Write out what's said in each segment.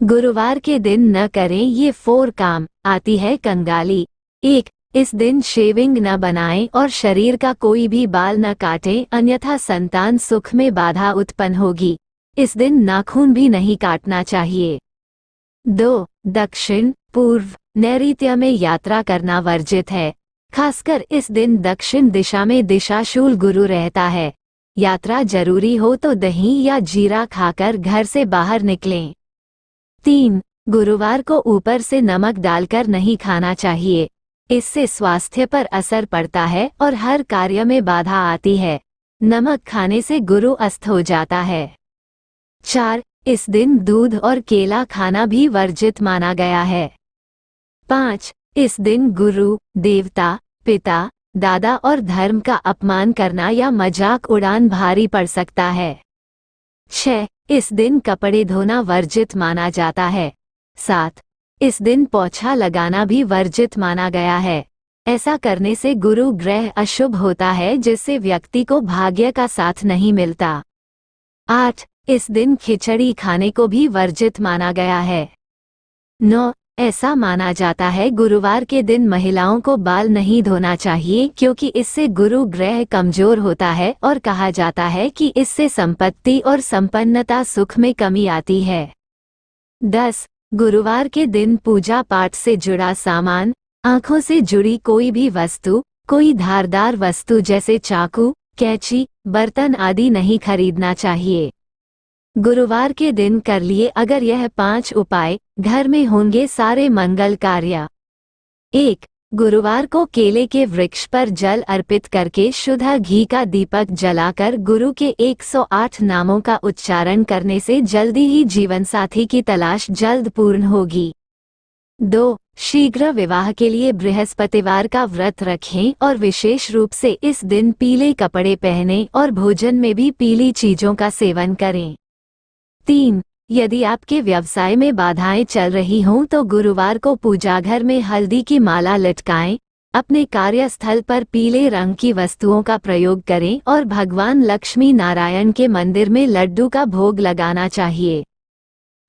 गुरुवार के दिन न करें ये 4 काम। आती है कंगाली। 1. इस दिन शेविंग न बनाएं और शरीर का कोई भी बाल न काटें, अन्यथा संतान सुख में बाधा उत्पन्न होगी। इस दिन नाखून भी नहीं काटना चाहिए। 2. दक्षिण पूर्व नैऋत्य में यात्रा करना वर्जित है। खासकर इस दिन दक्षिण दिशा में दिशाशूल गुरु रहता है। यात्रा जरूरी हो तो दही या जीरा खाकर घर से बाहर निकलें। 3. गुरुवार को ऊपर से नमक डालकर नहीं खाना चाहिए। इससे स्वास्थ्य पर असर पड़ता है और हर कार्य में बाधा आती है। नमक खाने से गुरु अस्त हो जाता है। 4. इस दिन दूध और केला खाना भी वर्जित माना गया है। 5. इस दिन गुरु, देवता, पिता, दादा और धर्म का अपमान करना या मजाक उड़ाना भारी पड़ सकता है। 6. इस दिन कपड़े धोना वर्जित माना जाता है। 7. इस दिन पोछा लगाना भी वर्जित माना गया है। ऐसा करने से गुरु ग्रह अशुभ होता है, जिससे व्यक्ति को भाग्य का साथ नहीं मिलता। 8. इस दिन खिचड़ी खाने को भी वर्जित माना गया है। 9. ऐसा माना जाता है गुरुवार के दिन महिलाओं को बाल नहीं धोना चाहिए, क्योंकि इससे गुरु ग्रह कमजोर होता है और कहा जाता है कि इससे संपत्ति और संपन्नता सुख में कमी आती है। 10. गुरुवार के दिन पूजा पाठ से जुड़ा सामान, आंखों से जुड़ी कोई भी वस्तु, कोई धारदार वस्तु जैसे चाकू, कैंची, बर्तन आदि नहीं खरीदना चाहिए। गुरुवार के दिन कर लिए अगर यह 5 उपाय, घर में होंगे सारे मंगल कार्य। 1. गुरुवार को केले के वृक्ष पर जल अर्पित करके शुद्ध घी का दीपक जलाकर गुरु के 108 नामों का उच्चारण करने से जल्दी ही जीवन साथी की तलाश जल्द पूर्ण होगी। 2. शीघ्र विवाह के लिए बृहस्पतिवार का व्रत रखें और विशेष रूप से इस दिन पीले कपड़े पहनें और भोजन में भी पीली चीजों का सेवन करें। 3. यदि आपके व्यवसाय में बाधाएं चल रही हों तो गुरुवार को पूजाघर में हल्दी की माला लटकाएं, अपने कार्यस्थल पर पीले रंग की वस्तुओं का प्रयोग करें और भगवान लक्ष्मी नारायण के मंदिर में लड्डू का भोग लगाना चाहिए।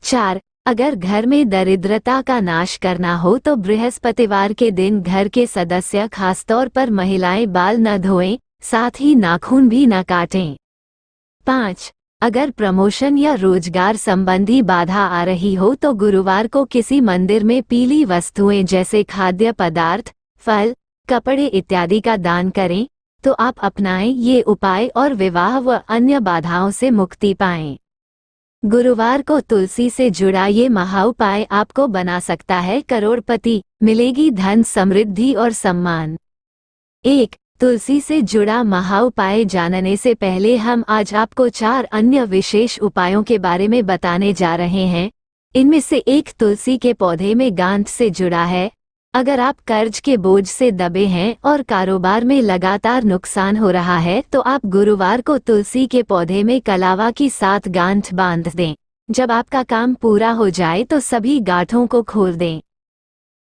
4. अगर घर में दरिद्रता का नाश करना हो तो बृहस्पतिवार के दिन घर के सदस्य, खासतौर पर महिलाएं, बाल न धोएं, साथ ही नाखून भी न काटें। 5. अगर प्रमोशन या रोजगार संबंधी बाधा आ रही हो तो गुरुवार को किसी मंदिर में पीली वस्तुएं जैसे खाद्य पदार्थ, फल, कपड़े इत्यादि का दान करें, तो आप अपनाएं ये उपाय और विवाह व अन्य बाधाओं से मुक्ति पाएं। गुरुवार को तुलसी से जुड़ा ये महाउपाय आपको बना सकता है करोड़पति, मिलेगी धन, समृद्धि और सम्मान। 1. तुलसी से जुड़ा महाउपाय जानने से पहले हम आज आपको 4 अन्य विशेष उपायों के बारे में बताने जा रहे हैं। इनमें से एक तुलसी के पौधे में गांठ से जुड़ा है। अगर आप कर्ज के बोझ से दबे हैं और कारोबार में लगातार नुकसान हो रहा है तो आप गुरुवार को तुलसी के पौधे में कलावा की 7 गांठ बांध दें। जब आपका काम पूरा हो जाए तो सभी गांठों को खोल दें।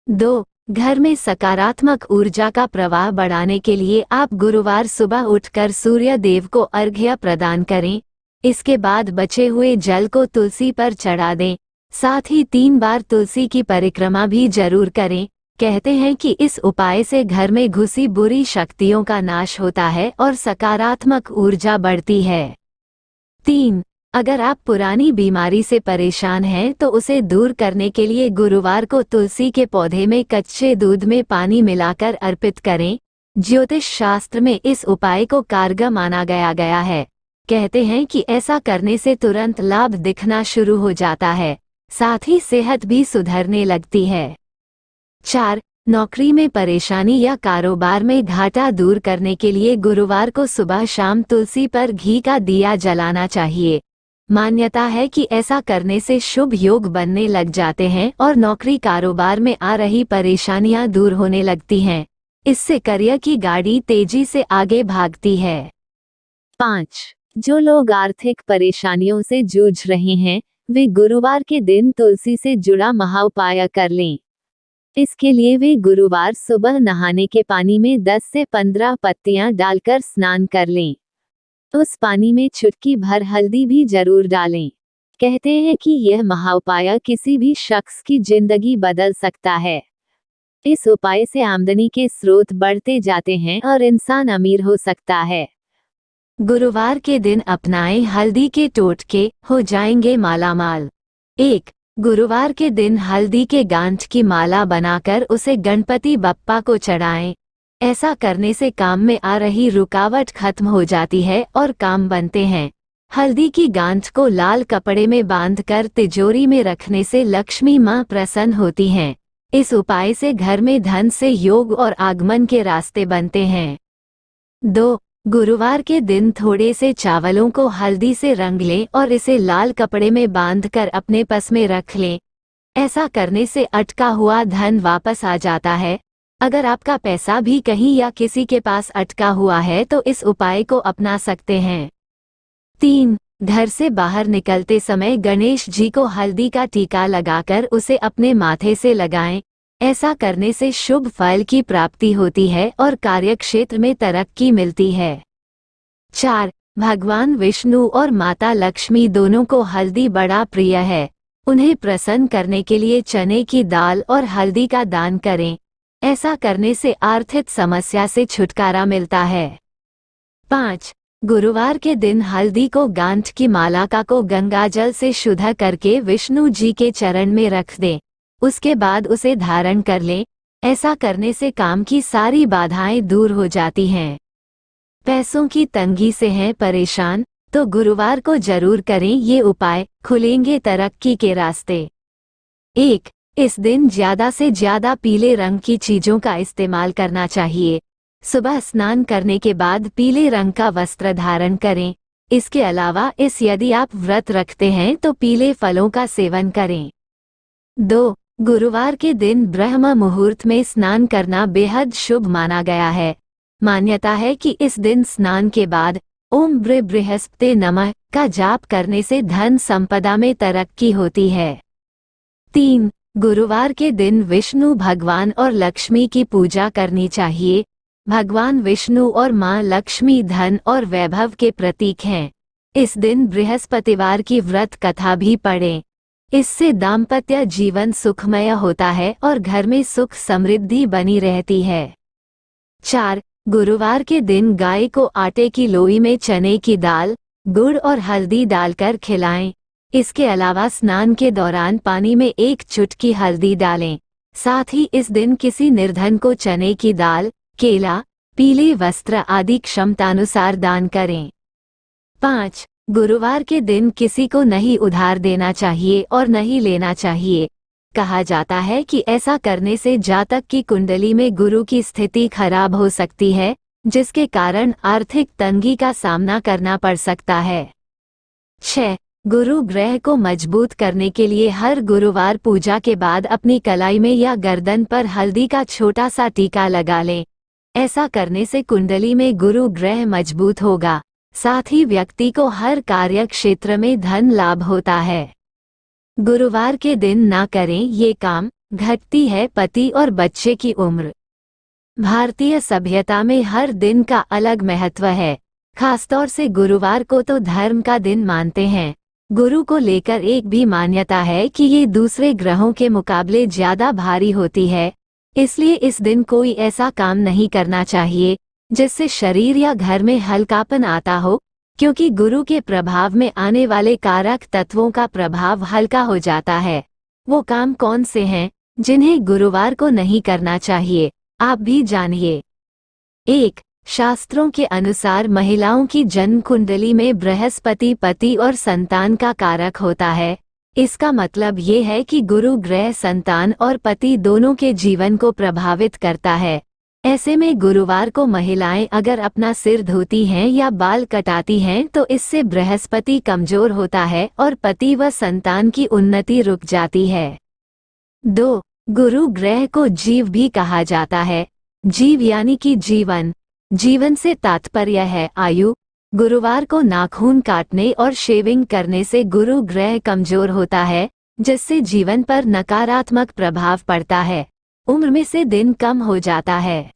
2. घर में सकारात्मक ऊर्जा का प्रवाह बढ़ाने के लिए आप गुरुवार सुबह उठकर सूर्य देव को अर्घ्य प्रदान करें। इसके बाद बचे हुए जल को तुलसी पर चढ़ा दें। साथ ही 3 बार तुलसी की परिक्रमा भी जरूर करें। कहते हैं कि इस उपाय से घर में घुसी बुरी शक्तियों का नाश होता है और सकारात्मक ऊर्जा बढ़ती है। 3. अगर आप पुरानी बीमारी से परेशान हैं तो उसे दूर करने के लिए गुरुवार को तुलसी के पौधे में कच्चे दूध में पानी मिलाकर अर्पित करें। ज्योतिष शास्त्र में इस उपाय को कारगर माना गया है। कहते हैं कि ऐसा करने से तुरंत लाभ दिखना शुरू हो जाता है, साथ ही सेहत भी सुधरने लगती है। 4. नौकरी में परेशानी या कारोबार में घाटा दूर करने के लिए गुरुवार को सुबह शाम तुलसी पर घी का दिया जलाना चाहिए। मान्यता है कि ऐसा करने से शुभ योग बनने लग जाते हैं और नौकरी कारोबार में आ रही परेशानियां दूर होने लगती हैं। इससे करियर की गाड़ी तेजी से आगे भागती है। 5. जो लोग आर्थिक परेशानियों से जूझ रहे हैं वे गुरुवार के दिन तुलसी से जुड़ा महाउपाय कर लें। इसके लिए वे गुरुवार सुबह नहाने के पानी में 10 से 15 पत्तियां डालकर स्नान कर लें। उस पानी में चुटकी भर हल्दी भी जरूर डालें। कहते हैं कि यह महाउपाय किसी भी शख्स की जिंदगी बदल सकता है। इस उपाय से आमदनी के स्रोत बढ़ते जाते हैं और इंसान अमीर हो सकता है। गुरुवार के दिन अपनाएं हल्दी के टोटके, हो जाएंगे मालामाल। 1. गुरुवार के दिन हल्दी के गांठ की माला बनाकर उसे गणपति बप्पा को चढ़ाएं। ऐसा करने से काम में आ रही रुकावट खत्म हो जाती है और काम बनते हैं। हल्दी की गांठ को लाल कपड़े में बांधकर तिजोरी में रखने से लक्ष्मी मां प्रसन्न होती हैं। इस उपाय से घर में धन से योग और आगमन के रास्ते बनते हैं। 2. गुरुवार के दिन थोड़े से चावलों को हल्दी से रंग लें और इसे लाल कपड़े में बांधकर अपने पास में रख लें। ऐसा करने से अटका हुआ धन वापस आ जाता है। अगर आपका पैसा भी कहीं या किसी के पास अटका हुआ है तो इस उपाय को अपना सकते हैं। 3. घर से बाहर निकलते समय गणेश जी को हल्दी का टीका लगाकर उसे अपने माथे से लगाएं। ऐसा करने से शुभ फल की प्राप्ति होती है और कार्यक्षेत्र में तरक्की मिलती है। 4. भगवान विष्णु और माता लक्ष्मी दोनों को हल्दी बड़ा प्रिय है। उन्हें प्रसन्न करने के लिए चने की दाल और हल्दी का दान करें। ऐसा करने से आर्थिक समस्या से छुटकारा मिलता है। 5. गुरुवार के दिन हल्दी को गांठ की माला को गंगाजल से शुद्ध करके विष्णु जी के चरण में रख दें। उसके बाद उसे धारण कर लें। ऐसा करने से काम की सारी बाधाएं दूर हो जाती हैं। पैसों की तंगी से हैं परेशान तो गुरुवार को जरूर करें ये उपाय, खुलेंगे तरक्की के रास्ते। 1. इस दिन ज्यादा से ज्यादा पीले रंग की चीजों का इस्तेमाल करना चाहिए। सुबह स्नान करने के बाद पीले रंग का वस्त्र धारण करें। इसके अलावा यदि आप व्रत रखते हैं तो पीले फलों का सेवन करें। 2. गुरुवार के दिन ब्रह्म मुहूर्त में स्नान करना बेहद शुभ माना गया है। मान्यता है कि इस दिन स्नान के बाद ओम बृहस्पते नमः का जाप करने से धन संपदा में तरक्की होती है। 3. गुरुवार के दिन विष्णु भगवान और लक्ष्मी की पूजा करनी चाहिए। भगवान विष्णु और मां लक्ष्मी धन और वैभव के प्रतीक हैं। इस दिन बृहस्पतिवार की व्रत कथा भी पढ़ें। इससे दाम्पत्य जीवन सुखमय होता है और घर में सुख समृद्धि बनी रहती है। 4. गुरुवार के दिन गाय को आटे की लोई में चने की दाल, गुड़ और हल्दी डालकर खिलाएं। इसके अलावा स्नान के दौरान पानी में 1 चुटकी हल्दी डालें। साथ ही इस दिन किसी निर्धन को चने की दाल, केला, पीले वस्त्र आदि क्षमतानुसार दान करें। 5. गुरुवार के दिन किसी को नहीं उधार देना चाहिए और नहीं लेना चाहिए। कहा जाता है कि ऐसा करने से जातक की कुंडली में गुरु की स्थिति खराब हो सकती है, जिसके कारण आर्थिक तंगी का सामना करना पड़ सकता है। 6. गुरु ग्रह को मजबूत करने के लिए हर गुरुवार पूजा के बाद अपनी कलाई में या गर्दन पर हल्दी का छोटा सा टीका लगा लें। ऐसा करने से कुंडली में गुरु ग्रह मजबूत होगा। साथ ही व्यक्ति को हर कार्य क्षेत्र में धन लाभ होता है। गुरुवार के दिन ना करें ये काम, घटती है पति और बच्चे की उम्र। भारतीय सभ्यता में हर दिन का अलग महत्व है। खासतौर से गुरुवार को तो धर्म का दिन मानते हैं। गुरु को लेकर एक भी मान्यता है कि ये दूसरे ग्रहों के मुकाबले ज्यादा भारी होती है। इसलिए इस दिन कोई ऐसा काम नहीं करना चाहिए जिससे शरीर या घर में हल्कापन आता हो, क्योंकि गुरु के प्रभाव में आने वाले कारक तत्वों का प्रभाव हल्का हो जाता है। वो काम कौन से हैं जिन्हें गुरुवार को नहीं करना चाहिए, आप भी जानिए। 1. शास्त्रों के अनुसार महिलाओं की जन्म कुंडली में बृहस्पति पति और संतान का कारक होता है। इसका मतलब ये है कि गुरु ग्रह संतान और पति दोनों के जीवन को प्रभावित करता है। ऐसे में गुरुवार को महिलाएं अगर अपना सिर धोती हैं या बाल कटाती हैं तो इससे बृहस्पति कमजोर होता है और पति व संतान की उन्नति रुक जाती है। 2. गुरु ग्रह को जीव भी कहा जाता है। जीव यानी कि जीवन। जीवन से तात्पर्य है आयु। गुरुवार को नाखून काटने और शेविंग करने से गुरु ग्रह कमजोर होता है, जिससे जीवन पर नकारात्मक प्रभाव पड़ता है। उम्र में से दिन कम हो जाता है।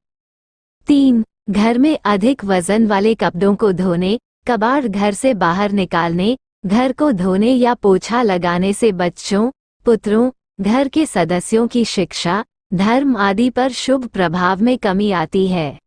3. घर में अधिक वजन वाले कपड़ों को धोने, कबाड़ घर से बाहर निकालने, घर को धोने या पोछा लगाने से बच्चों, पुत्रों, घर के सदस्यों की शिक्षा, धर्म आदि पर शुभ प्रभाव में कमी आती है।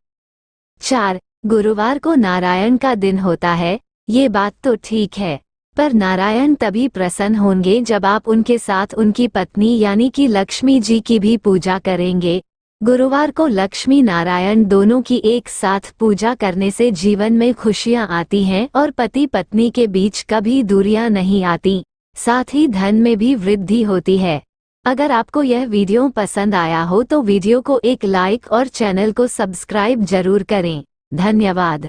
4. गुरुवार को नारायण का दिन होता है। ये बात तो ठीक है, पर नारायण तभी प्रसन्न होंगे जब आप उनके साथ उनकी पत्नी यानी कि लक्ष्मी जी की भी पूजा करेंगे। गुरुवार को लक्ष्मी नारायण दोनों की एक साथ पूजा करने से जीवन में खुशियां आती हैं और पति पत्नी के बीच कभी दूरियां नहीं आती, साथ ही धन में भी वृद्धि होती है। अगर आपको यह वीडियो पसंद आया हो तो वीडियो को एक लाइक और चैनल को सब्सक्राइब जरूर करें। धन्यवाद।